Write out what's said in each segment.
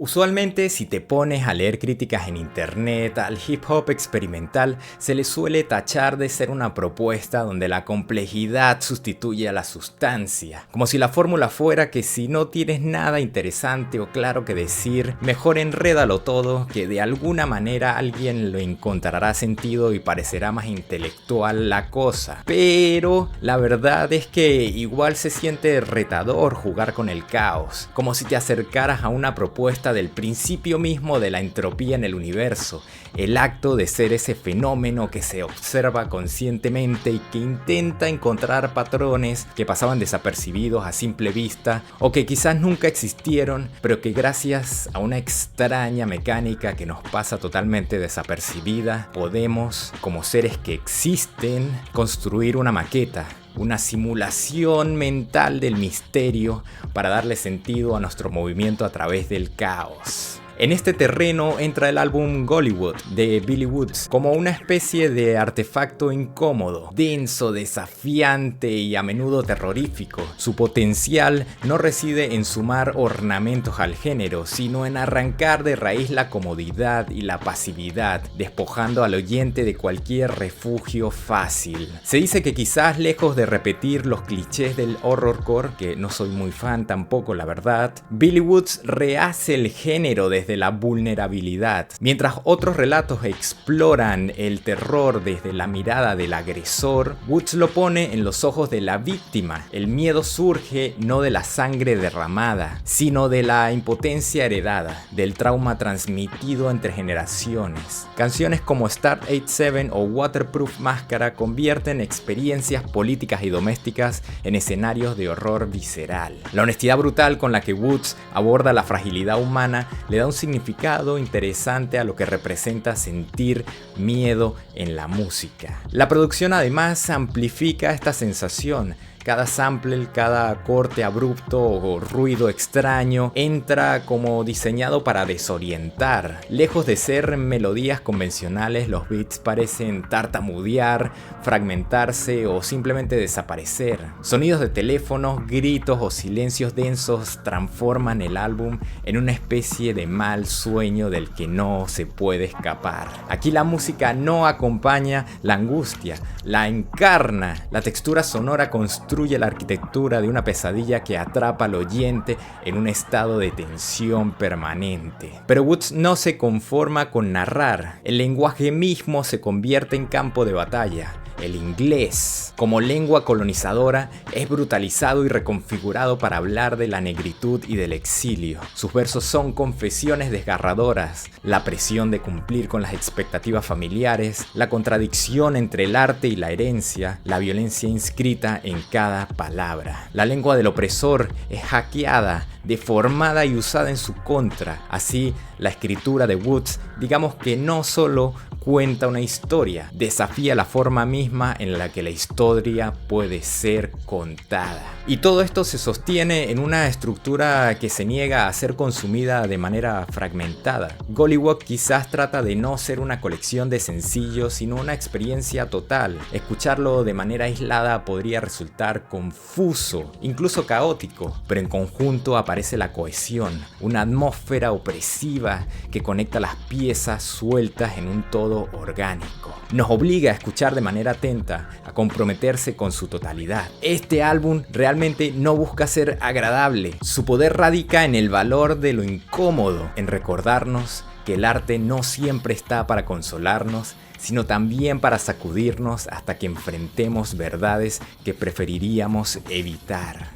Usualmente, si te pones a leer críticas en internet al hip hop experimental, se le suele tachar de ser una propuesta donde la complejidad sustituye a la sustancia, como si la fórmula fuera que si no tienes nada interesante o claro que decir, mejor enrédalo todo, que de alguna manera alguien lo encontrará sentido y parecerá más intelectual la cosa. Pero la verdad es que igual se siente retador jugar con el caos, como si te acercaras a una propuesta del principio mismo de la entropía en el universo, el acto de ser ese fenómeno que se observa conscientemente y que intenta encontrar patrones que pasaban desapercibidos a simple vista o que quizás nunca existieron, pero que gracias a una extraña mecánica que nos pasa totalmente desapercibida, podemos, como seres que existen, construir una maqueta. Una simulación mental del misterio para darle sentido a nuestro movimiento a través del caos. En este terreno entra el álbum Gollywood de Billy Woods como una especie de artefacto incómodo, denso, desafiante y a menudo terrorífico. Su potencial no reside en sumar ornamentos al género, sino en arrancar de raíz la comodidad y la pasividad, despojando al oyente de cualquier refugio fácil. Se dice que quizás lejos de repetir los clichés del horrorcore, que no soy muy fan tampoco la verdad, Billy Woods rehace el género desde la vulnerabilidad. Mientras otros relatos exploran el terror desde la mirada del agresor, Woods lo pone en los ojos de la víctima. El miedo surge no de la sangre derramada, sino de la impotencia heredada, del trauma transmitido entre generaciones. Canciones como Start 87 o Waterproof Máscara convierten experiencias políticas y domésticas en escenarios de horror visceral. La honestidad brutal con la que Woods aborda la fragilidad humana le da un significado interesante a lo que representa sentir miedo en la música. La producción además amplifica esta sensación. Cada sample, cada corte abrupto o ruido extraño entra como diseñado para desorientar. Lejos de ser melodías convencionales, los beats parecen tartamudear, fragmentarse o simplemente desaparecer. Sonidos de teléfonos, gritos o silencios densos transforman el álbum en una especie de mal sueño del que no se puede escapar. Aquí la música no acompaña la angustia, la encarna. La textura sonora construye la arquitectura de una pesadilla que atrapa al oyente en un estado de tensión permanente. Pero Woods no se conforma con narrar. El lenguaje mismo se convierte en campo de batalla. El inglés, como lengua colonizadora, es brutalizado y reconfigurado para hablar de la negritud y del exilio. Sus versos son confesiones desgarradoras, la presión de cumplir con las expectativas familiares, la contradicción entre el arte y la herencia, la violencia inscrita en cada palabra. La lengua del opresor es hackeada, deformada y usada en su contra. Así, la escritura de Woods, digamos que no solo cuenta una historia, desafía la forma misma en la que la historia puede ser contada. Y todo esto se sostiene en una estructura que se niega a ser consumida de manera fragmentada. Gollywood quizás trata de no ser una colección de sencillos, sino una experiencia total. Escucharlo de manera aislada podría resultar confuso, incluso caótico, pero en conjunto aparece la cohesión, una atmósfera opresiva que conecta las piezas sueltas en un todo orgánico. Nos obliga a escuchar de manera atenta, a comprometerse con su totalidad. Este álbum realmente no busca ser agradable. Su poder radica en el valor de lo incómodo, en recordarnos que el arte no siempre está para consolarnos, sino también para sacudirnos hasta que enfrentemos verdades que preferiríamos evitar.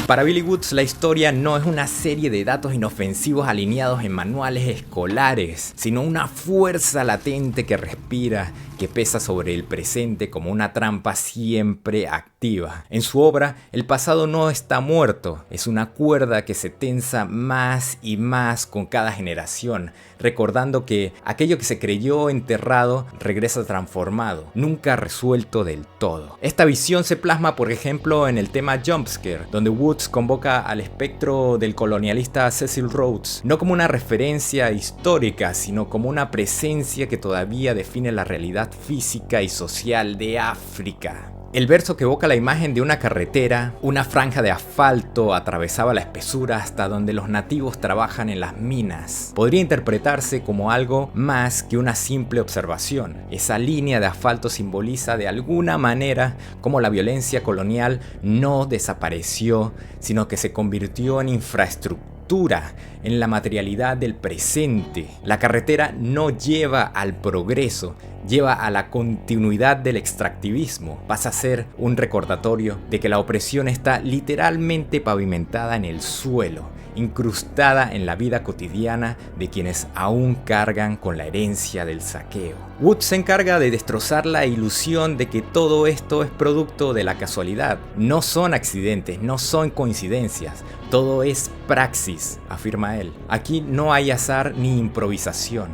Para Billy Woods, la historia no es una serie de datos inofensivos alineados en manuales escolares, sino una fuerza latente que respira, que pesa sobre el presente como una trampa siempre activa. En su obra, el pasado no está muerto, es una cuerda que se tensa más y más con cada generación, recordando que aquello que se creyó enterrado regresa transformado, nunca resuelto del todo. Esta visión se plasma, por ejemplo, en el tema Jumpscare, donde Woods convoca al espectro del colonialista Cecil Rhodes, no como una referencia histórica, sino como una presencia que todavía define la realidad física y social de África. El verso que evoca la imagen de una carretera, una franja de asfalto atravesaba la espesura hasta donde los nativos trabajan en las minas. Podría interpretarse como algo más que una simple observación. Esa línea de asfalto simboliza de alguna manera cómo la violencia colonial no desapareció, sino que se convirtió en infraestructura, en la materialidad del presente. La carretera no lleva al progreso, lleva a la continuidad del extractivismo. Pasa a ser un recordatorio de que la opresión está literalmente pavimentada en el suelo, incrustada en la vida cotidiana de quienes aún cargan con la herencia del saqueo. Woods se encarga de destrozar la ilusión de que todo esto es producto de la casualidad. No son accidentes, no son coincidencias, todo es praxis, afirma él. Aquí no hay azar ni improvisación.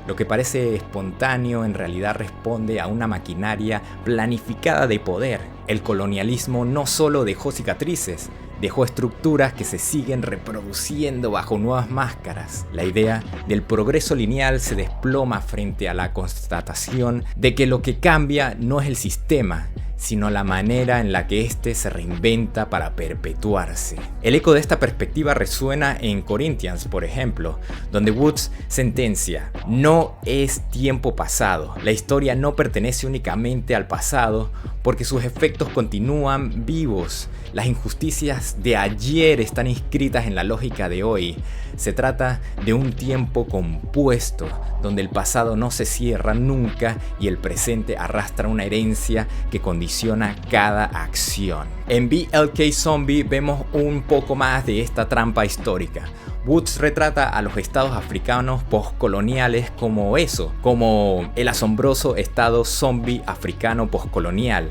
Lo que parece espontáneo en realidad responde a una maquinaria planificada de poder. El colonialismo no solo dejó cicatrices, dejó estructuras que se siguen reproduciendo bajo nuevas máscaras. La idea del progreso lineal se desploma frente a la constatación de que lo que cambia no es el sistema, sino la manera en la que éste se reinventa para perpetuarse. El eco de esta perspectiva resuena en Corinthians, por ejemplo, donde Woods sentencia: no es tiempo pasado, la historia no pertenece únicamente al pasado, porque sus efectos continúan vivos. Las injusticias de ayer están inscritas en la lógica de hoy. Se trata de un tiempo compuesto, donde el pasado no se cierra nunca y el presente arrastra una herencia que condiciona cada acción. En BLK Zombie vemos un poco más de esta trampa histórica. Woods retrata a los estados africanos postcoloniales como eso, como el asombroso estado zombie africano postcolonial.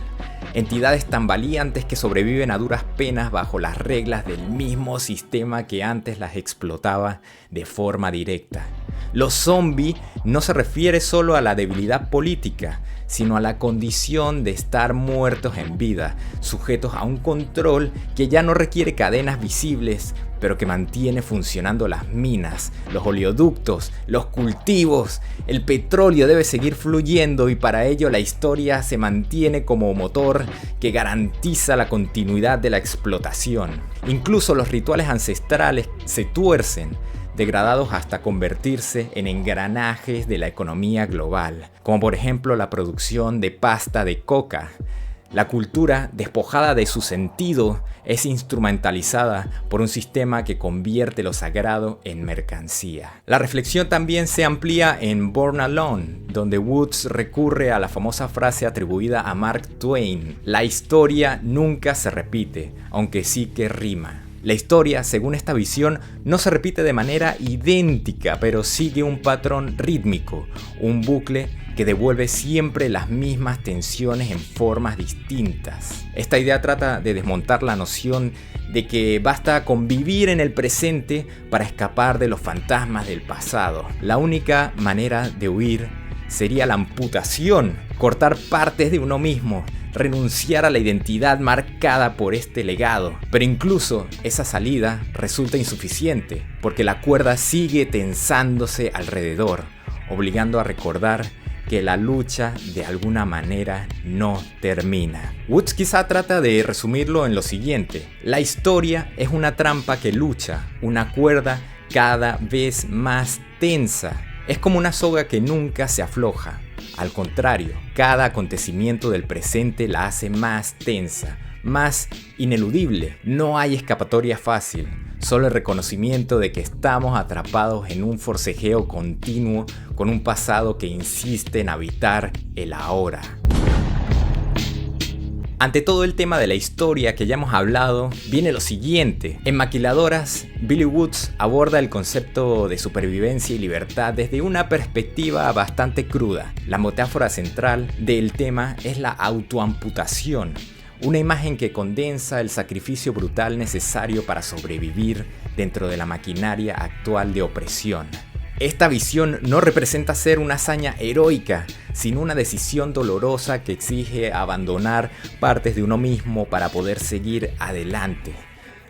Entidades tambaleantes que sobreviven a duras penas bajo las reglas del mismo sistema que antes las explotaba de forma directa. Los zombies no se refiere solo a la debilidad política, sino a la condición de estar muertos en vida, sujetos a un control que ya no requiere cadenas visibles, pero que mantiene funcionando las minas, los oleoductos, los cultivos. El petróleo debe seguir fluyendo y para ello la historia se mantiene como motor que garantiza la continuidad de la explotación. Incluso los rituales ancestrales se tuercen, degradados hasta convertirse en engranajes de la economía global, como por ejemplo la producción de pasta de coca. La cultura, despojada de su sentido, es instrumentalizada por un sistema que convierte lo sagrado en mercancía. La reflexión también se amplía en Born Alone, donde Woods recurre a la famosa frase atribuida a Mark Twain: la historia nunca se repite, aunque sí que rima. La historia, según esta visión, no se repite de manera idéntica, pero sigue un patrón rítmico, un bucle que devuelve siempre las mismas tensiones en formas distintas. Esta idea trata de desmontar la noción de que basta con vivir en el presente para escapar de los fantasmas del pasado. La única manera de huir sería la amputación, cortar partes de uno mismo, renunciar a la identidad marcada por este legado. Pero incluso esa salida resulta insuficiente, porque la cuerda sigue tensándose alrededor, obligando a recordar que la lucha de alguna manera no termina. Woods quizá trata de resumirlo en lo siguiente: la historia es una trampa que lucha, una cuerda cada vez más tensa. Es como una soga que nunca se afloja. Al contrario, cada acontecimiento del presente la hace más tensa, más ineludible. No hay escapatoria fácil, solo el reconocimiento de que estamos atrapados en un forcejeo continuo con un pasado que insiste en habitar el ahora. Ante todo el tema de la historia que ya hemos hablado, viene lo siguiente. En Maquiladoras, Billy Woods aborda el concepto de supervivencia y libertad desde una perspectiva bastante cruda. La metáfora central del tema es la autoamputación, una imagen que condensa el sacrificio brutal necesario para sobrevivir dentro de la maquinaria actual de opresión. Esta visión no representa ser una hazaña heroica, sino una decisión dolorosa que exige abandonar partes de uno mismo para poder seguir adelante.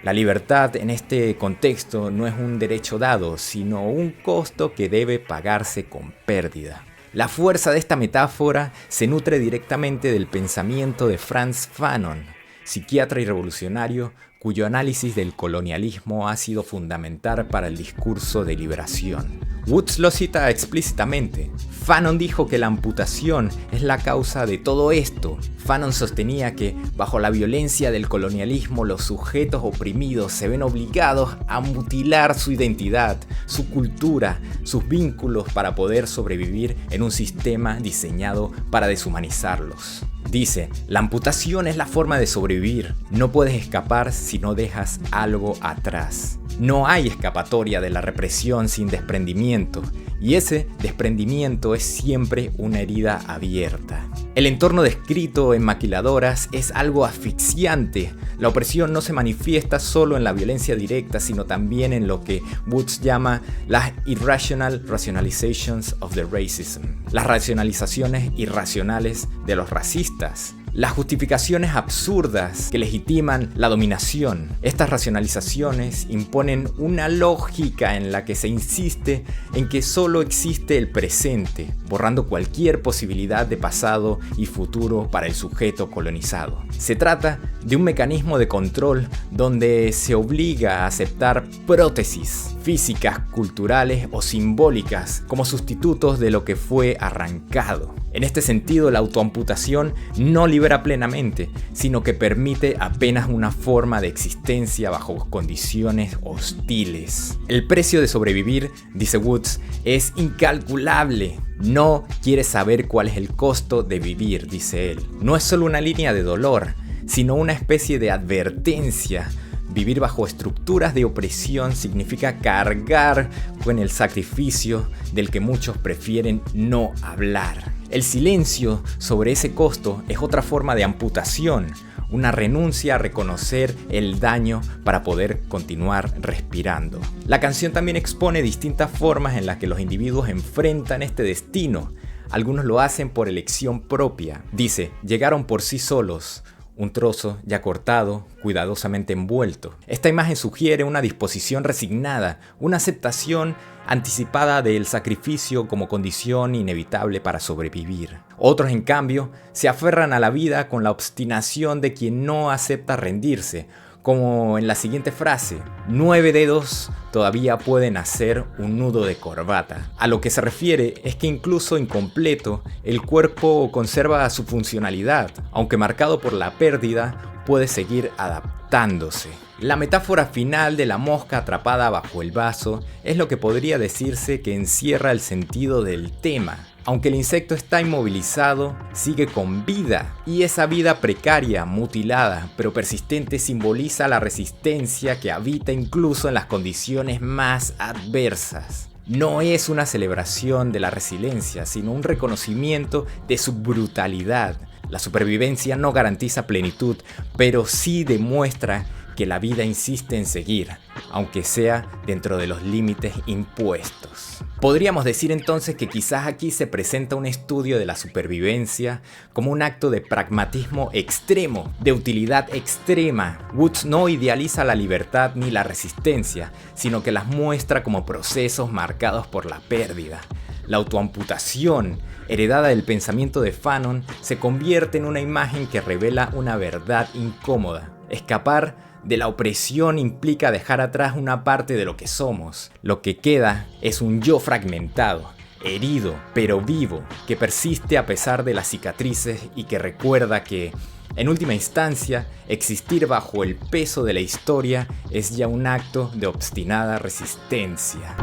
La libertad en este contexto no es un derecho dado, sino un costo que debe pagarse con pérdida. La fuerza de esta metáfora se nutre directamente del pensamiento de Frantz Fanon, psiquiatra y revolucionario cuyo análisis del colonialismo ha sido fundamental para el discurso de liberación. Woods lo cita explícitamente. Fanon dijo que la amputación es la causa de todo esto. Fanon sostenía que, bajo la violencia del colonialismo, los sujetos oprimidos se ven obligados a mutilar su identidad, su cultura, sus vínculos para poder sobrevivir en un sistema diseñado para deshumanizarlos. Dice, la amputación es la forma de sobrevivir. No puedes escapar si no dejas algo atrás. No hay escapatoria de la represión sin desprendimiento, y ese desprendimiento es siempre una herida abierta. El entorno descrito en Maquiladoras es algo asfixiante. La opresión no se manifiesta solo en la violencia directa, sino también en lo que Woods llama las irrational rationalizations of the racism, las racionalizaciones irracionales de los racistas. Las justificaciones absurdas que legitiman la dominación. Estas racionalizaciones imponen una lógica en la que se insiste en que solo existe el presente, borrando cualquier posibilidad de pasado y futuro para el sujeto colonizado. Se trata de un mecanismo de control donde se obliga a aceptar prótesis físicas, culturales o simbólicas como sustitutos de lo que fue arrancado. En este sentido, la autoamputación no libera plenamente, sino que permite apenas una forma de existencia bajo condiciones hostiles. El precio de sobrevivir, dice Woods, es incalculable. No quiere saber cuál es el costo de vivir, dice él. No es solo una línea de dolor, sino una especie de advertencia. Vivir bajo estructuras de opresión significa cargar con el sacrificio del que muchos prefieren no hablar. El silencio sobre ese costo es otra forma de amputación, una renuncia a reconocer el daño para poder continuar respirando. La canción también expone distintas formas en las que los individuos enfrentan este destino. Algunos lo hacen por elección propia. Dice, llegaron por sí solos. Un trozo ya cortado, cuidadosamente envuelto. Esta imagen sugiere una disposición resignada, una aceptación anticipada del sacrificio como condición inevitable para sobrevivir. Otros, en cambio, se aferran a la vida con la obstinación de quien no acepta rendirse, como en la siguiente frase, 9 dedos todavía pueden hacer un nudo de corbata. A lo que se refiere es que incluso incompleto, el cuerpo conserva su funcionalidad, aunque marcado por la pérdida, puede seguir adaptándose. La metáfora final de la mosca atrapada bajo el vaso es lo que podría decirse que encierra el sentido del tema. Aunque el insecto está inmovilizado, sigue con vida, y esa vida precaria, mutilada, pero persistente simboliza la resistencia que habita incluso en las condiciones más adversas. No es una celebración de la resiliencia, sino un reconocimiento de su brutalidad. La supervivencia no garantiza plenitud, pero sí demuestra que la vida insiste en seguir, aunque sea dentro de los límites impuestos. Podríamos decir entonces que quizás aquí se presenta un estudio de la supervivencia como un acto de pragmatismo extremo, de utilidad extrema. Woods no idealiza la libertad ni la resistencia, sino que las muestra como procesos marcados por la pérdida. La autoamputación, heredada del pensamiento de Fanon, se convierte en una imagen que revela una verdad incómoda. Escapar de la opresión implica dejar atrás una parte de lo que somos. Lo que queda es un yo fragmentado, herido, pero vivo, que persiste a pesar de las cicatrices y que recuerda que, en última instancia, existir bajo el peso de la historia es ya un acto de obstinada resistencia.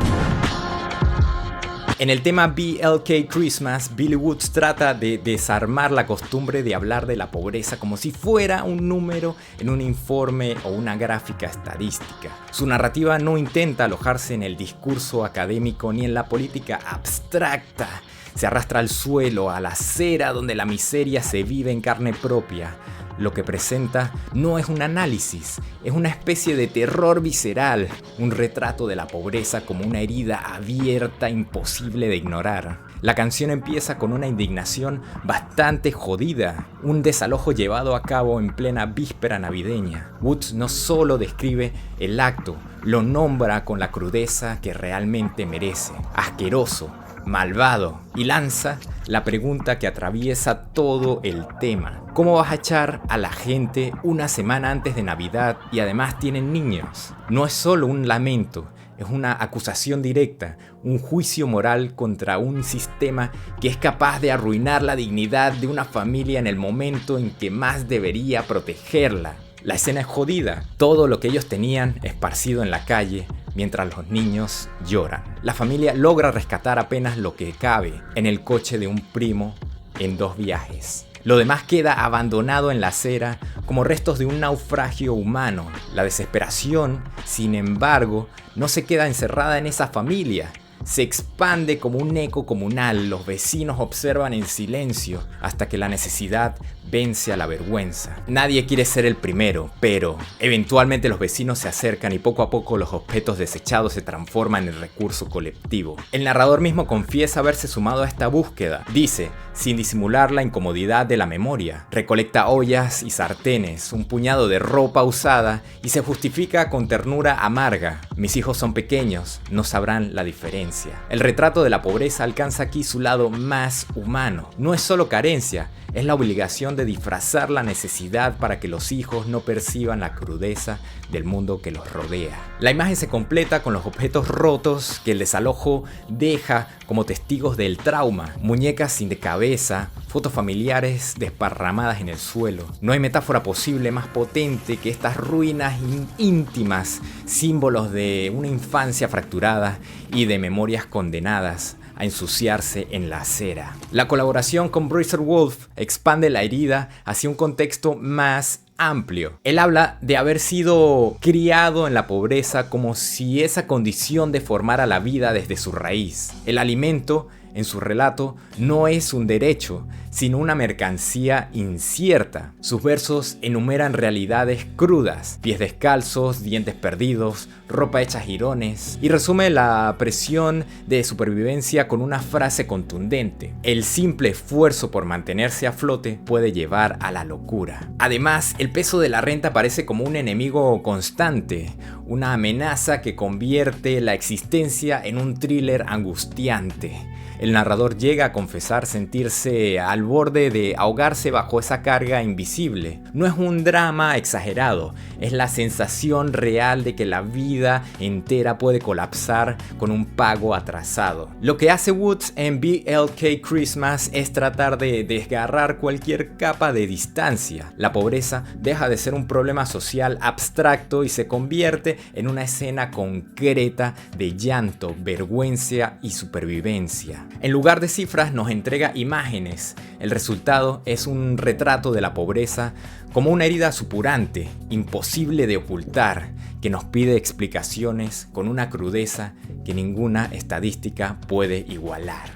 En el tema BLK Christmas, Billy Woods trata de desarmar la costumbre de hablar de la pobreza como si fuera un número en un informe o una gráfica estadística. Su narrativa no intenta alojarse en el discurso académico ni en la política abstracta. Se arrastra al suelo, a la acera donde la miseria se vive en carne propia. Lo que presenta no es un análisis, es una especie de terror visceral, un retrato de la pobreza como una herida abierta imposible de ignorar. La canción empieza con una indignación bastante jodida, un desalojo llevado a cabo en plena víspera navideña. Woods no solo describe el acto, lo nombra con la crudeza que realmente merece. Asqueroso, malvado, y lanza la pregunta que atraviesa todo el tema. ¿Cómo vas a echar a la gente una semana antes de Navidad y además tienen niños? No es solo un lamento, es una acusación directa, un juicio moral contra un sistema que es capaz de arruinar la dignidad de una familia en el momento en que más debería protegerla. La escena es jodida, todo lo que ellos tenían esparcido en la calle mientras los niños lloran. La familia logra rescatar apenas lo que cabe en el coche de un primo en 2 viajes. Lo demás queda abandonado en la acera como restos de un naufragio humano. La desesperación, sin embargo, no se queda encerrada en esa familia. Se expande como un eco comunal. Los vecinos observan en silencio hasta que la necesidad vence a la vergüenza. Nadie quiere ser el primero, pero eventualmente los vecinos se acercan y poco a poco los objetos desechados se transforman en recurso colectivo. El narrador mismo confiesa haberse sumado a esta búsqueda. Dice, sin disimular la incomodidad de la memoria, recolecta ollas y sartenes, un puñado de ropa usada y se justifica con ternura amarga. Mis hijos son pequeños, no sabrán la diferencia. El retrato de la pobreza alcanza aquí su lado más humano. No es solo carencia, es la obligación de disfrazar la necesidad para que los hijos no perciban la crudeza del mundo que los rodea. La imagen se completa con los objetos rotos que el desalojo deja como testigos del trauma. Muñecas sin cabeza, fotos familiares desparramadas en el suelo. No hay metáfora posible más potente que estas ruinas íntimas, símbolos de una infancia fracturada y de memorias condenadas a ensuciarse en la acera. La colaboración con Bruiser Wolf expande la herida hacia un contexto más amplio. Él habla de haber sido criado en la pobreza como si esa condición deformara la vida desde su raíz. El alimento, en su relato, no es un derecho, sino una mercancía incierta. Sus versos enumeran realidades crudas, pies descalzos, dientes perdidos, ropa hecha jirones, y resume la presión de supervivencia con una frase contundente: el simple esfuerzo por mantenerse a flote puede llevar a la locura. Además, el peso de la renta parece como un enemigo constante, una amenaza que convierte la existencia en un thriller angustiante. El narrador llega a confesar sentirse al borde de ahogarse bajo esa carga invisible. No es un drama exagerado, es la sensación real de que la vida entera puede colapsar con un pago atrasado. Lo que hace Woods en BLK Christmas es tratar de desgarrar cualquier capa de distancia. La pobreza deja de ser un problema social abstracto y se convierte en una escena concreta de llanto, vergüenza y supervivencia. En lugar de cifras nos entrega imágenes. El resultado es un retrato de la pobreza como una herida supurante, imposible de ocultar, que nos pide explicaciones con una crudeza que ninguna estadística puede igualar.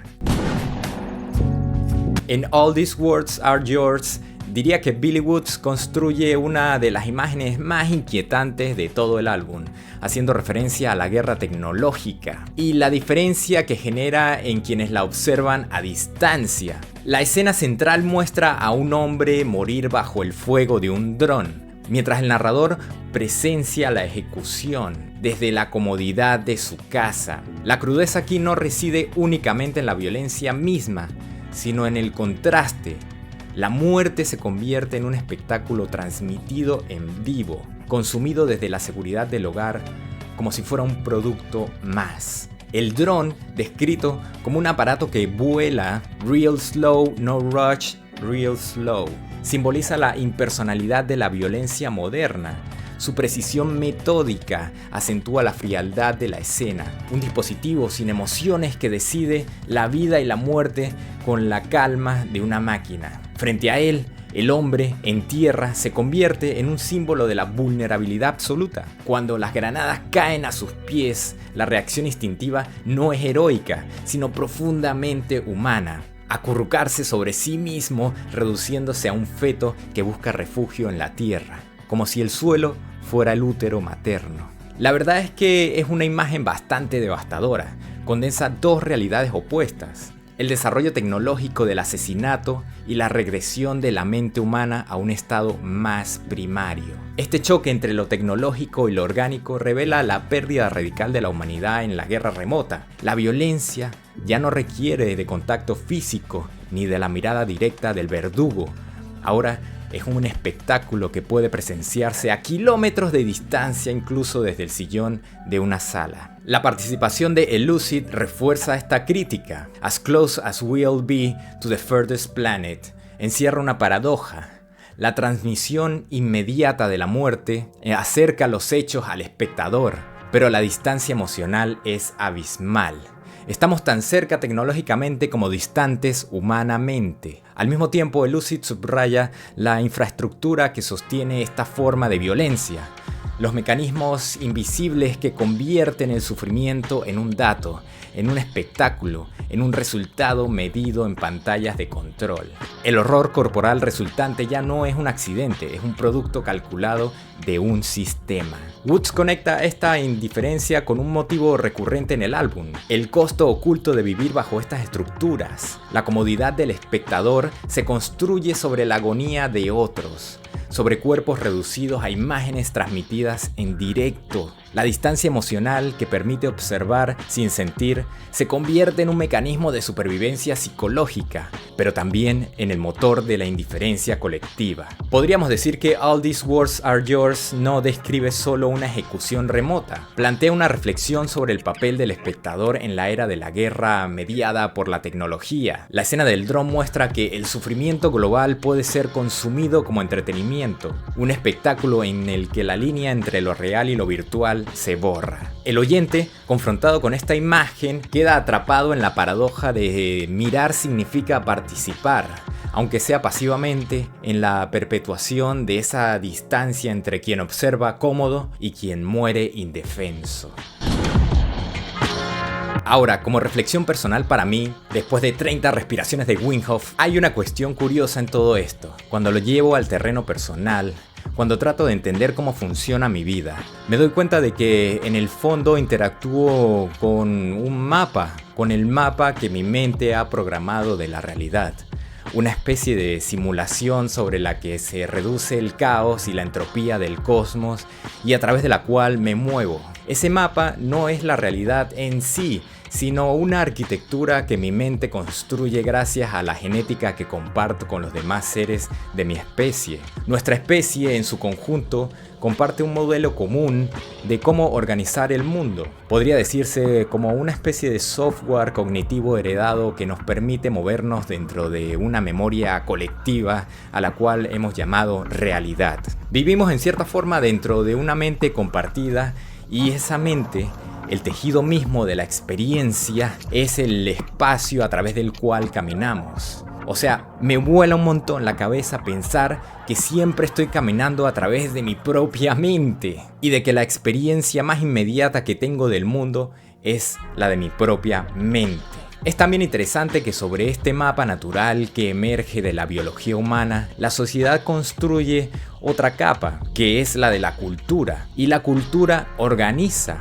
En All These Words Are Yours, diría que Billy Woods construye una de las imágenes más inquietantes de todo el álbum, haciendo referencia a la guerra tecnológica y la diferencia que genera en quienes la observan a distancia. La escena central muestra a un hombre morir bajo el fuego de un dron, mientras el narrador presencia la ejecución desde la comodidad de su casa. La crudeza aquí no reside únicamente en la violencia misma, sino en el contraste. La muerte se convierte en un espectáculo transmitido en vivo, consumido desde la seguridad del hogar, como si fuera un producto más. El dron, descrito como un aparato que vuela, real slow, no rush, real slow, simboliza la impersonalidad de la violencia moderna. Su precisión metódica acentúa la frialdad de la escena, un dispositivo sin emociones que decide la vida y la muerte con la calma de una máquina. Frente a él, el hombre en tierra se convierte en un símbolo de la vulnerabilidad absoluta. Cuando las granadas caen a sus pies, la reacción instintiva no es heroica, sino profundamente humana. Acurrucarse sobre sí mismo, reduciéndose a un feto que busca refugio en la tierra, como si el suelo fuera el útero materno. La verdad es que es una imagen bastante devastadora. Condensa dos realidades opuestas: el desarrollo tecnológico del asesinato y la regresión de la mente humana a un estado más primario. Este choque entre lo tecnológico y lo orgánico revela la pérdida radical de la humanidad en la guerra remota. La violencia ya no requiere de contacto físico ni de la mirada directa del verdugo. Ahora es un espectáculo que puede presenciarse a kilómetros de distancia, incluso desde el sillón de una sala. La participación de Elucid refuerza esta crítica. As close as we'll be to the furthest planet encierra una paradoja. La transmisión inmediata de la muerte acerca los hechos al espectador, pero la distancia emocional es abismal. Estamos tan cerca tecnológicamente como distantes humanamente. Al mismo tiempo, Elucid subraya la infraestructura que sostiene esta forma de violencia, los mecanismos invisibles que convierten el sufrimiento en un dato, en un espectáculo, en un resultado medido en pantallas de control. El horror corporal resultante ya no es un accidente, es un producto calculado de un sistema. Woods conecta esta indiferencia con un motivo recurrente en el álbum: el costo oculto de vivir bajo estas estructuras. La comodidad del espectador se construye sobre la agonía de otros, sobre cuerpos reducidos a imágenes transmitidas en directo. La distancia emocional que permite observar sin sentir se convierte en un mecanismo de supervivencia psicológica, pero también en el motor de la indiferencia colectiva. Podríamos decir que All These Words Are Yours no describe solo una ejecución remota, plantea una reflexión sobre el papel del espectador en la era de la guerra mediada por la tecnología. La escena del dron muestra que el sufrimiento global puede ser consumido como entretenimiento, un espectáculo en el que la línea entre lo real y lo virtual se borra. El oyente, confrontado con esta imagen, queda atrapado en la paradoja de mirar significa participar, aunque sea pasivamente, en la perpetuación de esa distancia entre quien observa cómodo y quien muere indefenso. Ahora, como reflexión personal para mí, después de 30 respiraciones de Wim Hof, hay una cuestión curiosa en todo esto. Cuando lo llevo al terreno personal, cuando trato de entender cómo funciona mi vida, me doy cuenta de que en el fondo interactúo con un mapa, con el mapa que mi mente ha programado de la realidad. Una especie de simulación sobre la que se reduce el caos y la entropía del cosmos y a través de la cual me muevo. Ese mapa no es la realidad en sí, sino una arquitectura que mi mente construye gracias a la genética que comparto con los demás seres de mi especie. Nuestra especie en su conjunto comparte un modelo común de cómo organizar el mundo. Podría decirse como una especie de software cognitivo heredado que nos permite movernos dentro de una memoria colectiva a la cual hemos llamado realidad. Vivimos en cierta forma dentro de una mente compartida y esa mente, el tejido mismo de la experiencia, es el espacio a través del cual caminamos. O sea, me vuela un montón la cabeza pensar que siempre estoy caminando a través de mi propia mente y de que la experiencia más inmediata que tengo del mundo es la de mi propia mente. Es también interesante que sobre este mapa natural que emerge de la biología humana, la sociedad construye otra capa, que es la de la cultura. Y la cultura organiza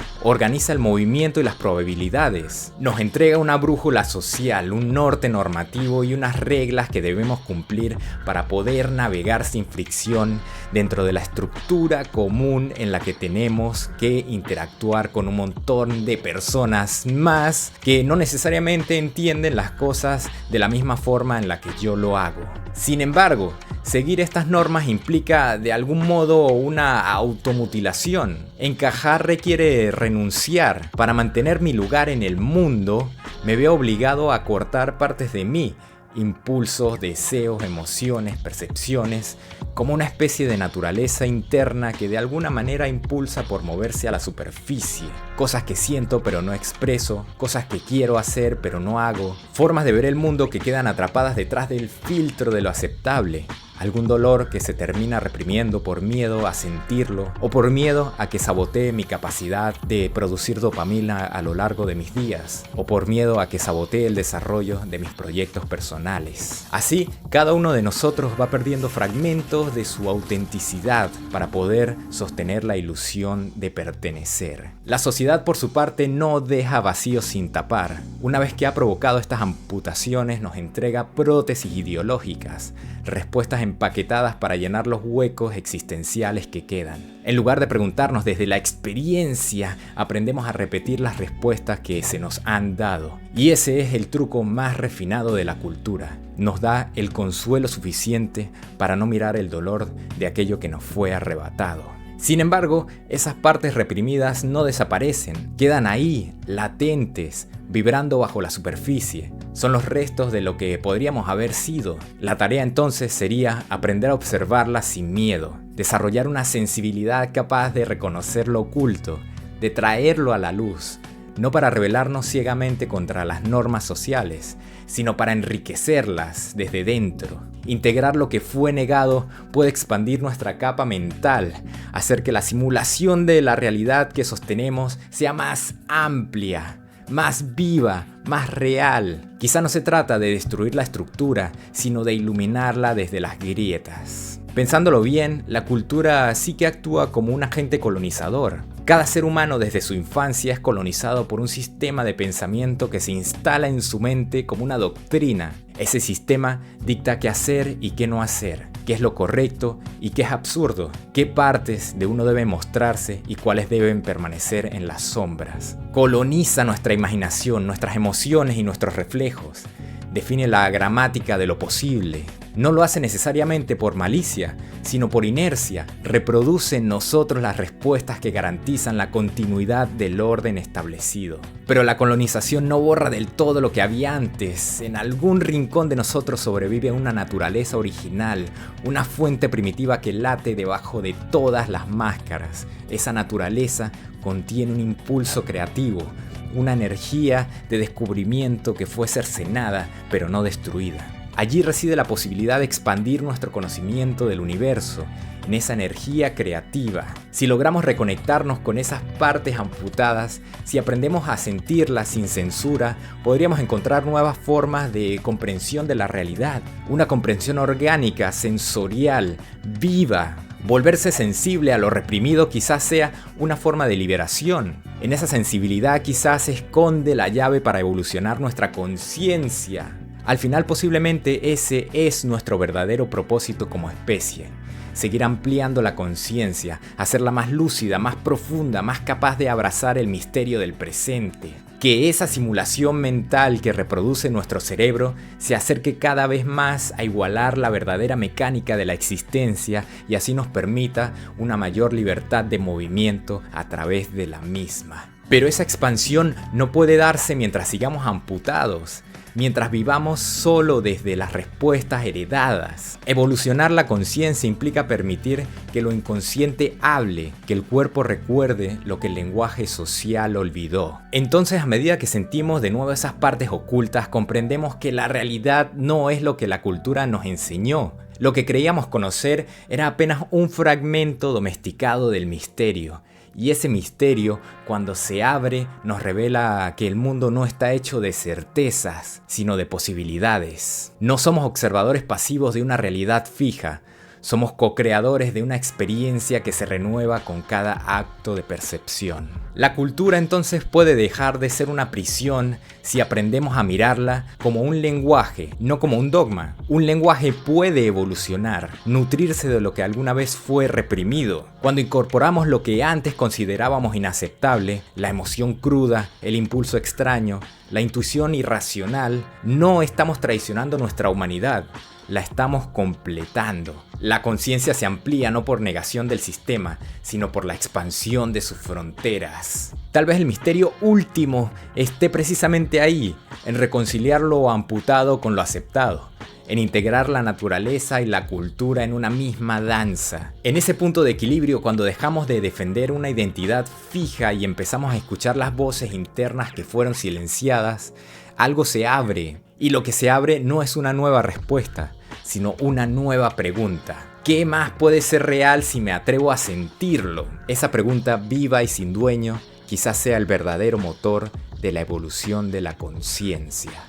el movimiento y las probabilidades. Nos entrega una brújula social, un norte normativo y unas reglas que debemos cumplir para poder navegar sin fricción dentro de la estructura común en la que tenemos que interactuar con un montón de personas más que no necesariamente entienden las cosas de la misma forma en la que yo lo hago. Sin embargo, seguir estas normas implica de algún modo una automutilación. Encajar requiere renunciar. Para mantener mi lugar en el mundo, me veo obligado a cortar partes de mí, impulsos, deseos, emociones, percepciones, como una especie de naturaleza interna que de alguna manera impulsa por moverse a la superficie. Cosas que siento pero no expreso, cosas que quiero hacer pero no hago, formas de ver el mundo que quedan atrapadas detrás del filtro de lo aceptable. Algún dolor que se termina reprimiendo por miedo a sentirlo o por miedo a que sabotee mi capacidad de producir dopamina a lo largo de mis días o por miedo a que sabotee el desarrollo de mis proyectos personales. Así, cada uno de nosotros va perdiendo fragmentos de su autenticidad para poder sostener la ilusión de pertenecer. La sociedad, por su parte, no deja vacíos sin tapar. Una vez que ha provocado estas amputaciones, nos entrega prótesis ideológicas, respuestas empaquetadas para llenar los huecos existenciales que quedan. En lugar de preguntarnos desde la experiencia, aprendemos a repetir las respuestas que se nos han dado. Y ese es el truco más refinado de la cultura. Nos da el consuelo suficiente para no mirar el dolor de aquello que nos fue arrebatado. Sin embargo, esas partes reprimidas no desaparecen, quedan ahí, latentes, vibrando bajo la superficie. Son los restos de lo que podríamos haber sido. La tarea entonces sería aprender a observarlas sin miedo, desarrollar una sensibilidad capaz de reconocer lo oculto, de traerlo a la luz, no para rebelarnos ciegamente contra las normas sociales, sino para enriquecerlas desde dentro. Integrar lo que fue negado puede expandir nuestra capa mental, hacer que la simulación de la realidad que sostenemos sea más amplia, más viva, más real. Quizá no se trata de destruir la estructura, sino de iluminarla desde las grietas. Pensándolo bien, la cultura sí que actúa como un agente colonizador. Cada ser humano desde su infancia es colonizado por un sistema de pensamiento que se instala en su mente como una doctrina. Ese sistema dicta qué hacer y qué no hacer, qué es lo correcto y qué es absurdo, qué partes de uno deben mostrarse y cuáles deben permanecer en las sombras. Coloniza nuestra imaginación, nuestras emociones y nuestros reflejos. Define la gramática de lo posible. No lo hace necesariamente por malicia, sino por inercia. Reproduce en nosotros las respuestas que garantizan la continuidad del orden establecido. Pero la colonización no borra del todo lo que había antes. En algún rincón de nosotros sobrevive una naturaleza original, una fuente primitiva que late debajo de todas las máscaras. Esa naturaleza contiene un impulso creativo, una energía de descubrimiento que fue cercenada, pero no destruida. Allí reside la posibilidad de expandir nuestro conocimiento del universo, en esa energía creativa. Si logramos reconectarnos con esas partes amputadas, si aprendemos a sentirlas sin censura, podríamos encontrar nuevas formas de comprensión de la realidad. Una comprensión orgánica, sensorial, viva. Volverse sensible a lo reprimido quizás sea una forma de liberación. En esa sensibilidad quizás se esconde la llave para evolucionar nuestra conciencia. Al final posiblemente ese es nuestro verdadero propósito como especie. Seguir ampliando la conciencia, hacerla más lúcida, más profunda, más capaz de abrazar el misterio del presente. Que esa simulación mental que reproduce nuestro cerebro se acerque cada vez más a igualar la verdadera mecánica de la existencia y así nos permita una mayor libertad de movimiento a través de la misma. Pero esa expansión no puede darse mientras sigamos amputados, mientras vivamos solo desde las respuestas heredadas. Evolucionar la conciencia implica permitir que lo inconsciente hable, que el cuerpo recuerde lo que el lenguaje social olvidó. Entonces, a medida que sentimos de nuevo esas partes ocultas, comprendemos que la realidad no es lo que la cultura nos enseñó. Lo que creíamos conocer era apenas un fragmento domesticado del misterio. Y ese misterio, cuando se abre, nos revela que el mundo no está hecho de certezas, sino de posibilidades. No somos observadores pasivos de una realidad fija, somos co-creadores de una experiencia que se renueva con cada acto de percepción. La cultura entonces puede dejar de ser una prisión si aprendemos a mirarla como un lenguaje, no como un dogma. Un lenguaje puede evolucionar, nutrirse de lo que alguna vez fue reprimido. Cuando incorporamos lo que antes considerábamos inaceptable, la emoción cruda, el impulso extraño, la intuición irracional, no estamos traicionando nuestra humanidad. La estamos completando. La conciencia se amplía no por negación del sistema, sino por la expansión de sus fronteras. Tal vez el misterio último esté precisamente ahí, en reconciliar lo amputado con lo aceptado, en integrar la naturaleza y la cultura en una misma danza. En ese punto de equilibrio, cuando dejamos de defender una identidad fija y empezamos a escuchar las voces internas que fueron silenciadas, algo se abre. Y lo que se abre no es una nueva respuesta, sino una nueva pregunta. ¿Qué más puede ser real si me atrevo a sentirlo? Esa pregunta viva y sin dueño quizás sea el verdadero motor de la evolución de la conciencia.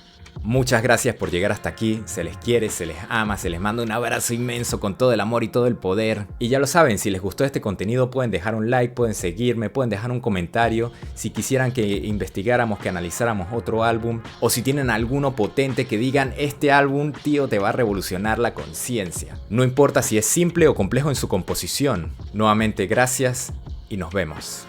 Muchas gracias por llegar hasta aquí, se les quiere, se les ama, se les manda un abrazo inmenso con todo el amor y todo el poder. Y ya lo saben, si les gustó este contenido pueden dejar un like, pueden seguirme, pueden dejar un comentario. Si quisieran que investigáramos, que analizáramos otro álbum, o si tienen alguno potente que digan, este álbum, tío, te va a revolucionar la conciencia. No importa si es simple o complejo en su composición. Nuevamente, gracias y nos vemos.